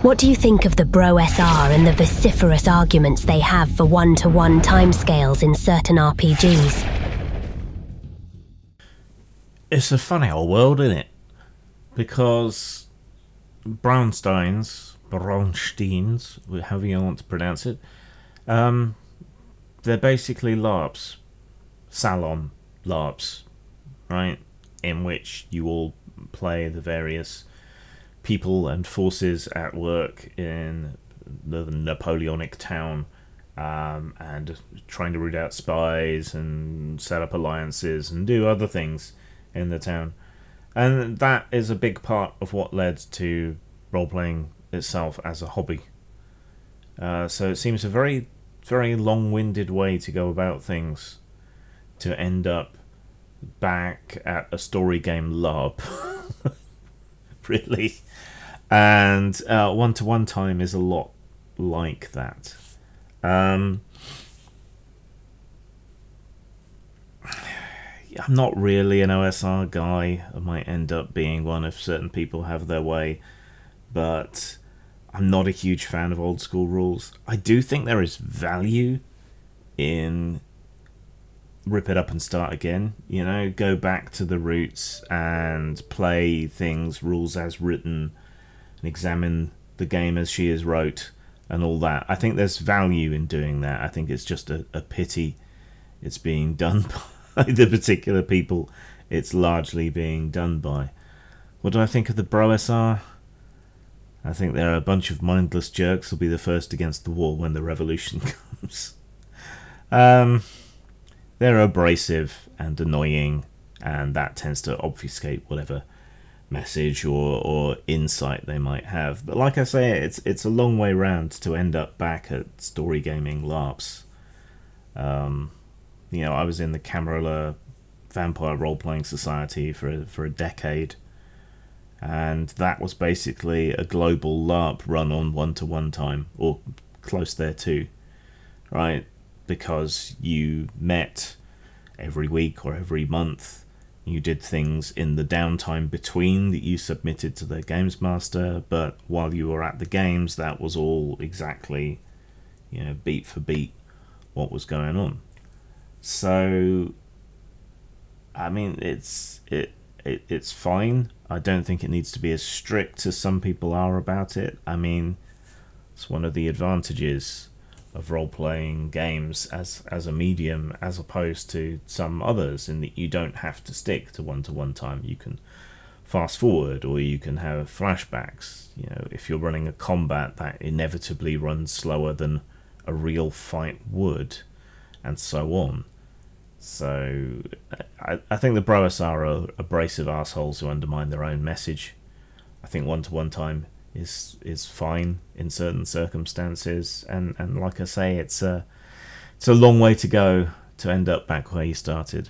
What do you think of the BrOSR and the vociferous arguments they have for one-to-one timescales in certain RPGs? It's a funny old world, isn't it? Because Braunsteins, however you want to pronounce it, they're basically LARPs, salon LARPs, right? In which you all play the various people and forces at work in the Napoleonic town, and trying to root out spies and set up alliances and do other things in the town. And that is a big part of what led to role-playing itself as a hobby. So it seems a very, very long-winded way to go about things to end up back at a story game LARP. Really. And one-to-one time is a lot like that. I'm not really an OSR guy. I might end up being one if certain people have their way, but I'm not a huge fan of old school rules. I do think there is value in rip it up and start again, you know, go back to the roots and play things rules as written and examine the game as she is wrote and all that. I think there's value in doing that. I think it's just a pity it's being done by the particular people it's largely being done by. What do I think of the BrOSR? I think they're a bunch of mindless jerks who'll be the first against the wall when the revolution comes. They're abrasive and annoying, and that tends to obfuscate whatever message or insight they might have. But like I say, it's a long way round to end up back at story gaming LARPs. You know, I was in the Camarilla Vampire Role-Playing Society for a decade, and that was basically a global LARP run on one-to-one time, or close thereto, right? Because you met every week or every month. You did things in the downtime between that you submitted to the games master, but while you were at the games, that was all exactly, you know, beat for beat what was going on. So, I mean, it's fine. I don't think it needs to be as strict as some people are about it. I mean, it's one of the advantages of role-playing games as a medium, as opposed to some others, in that you don't have to stick to one-to-one time. You can fast forward, or you can have flashbacks. You know, if you're running a combat, that inevitably runs slower than a real fight would, and so on. So I think the BrOSR are abrasive assholes who undermine their own message. I think one-to-one time is fine in certain circumstances, and like I say, it's a long way to go to end up back where you started.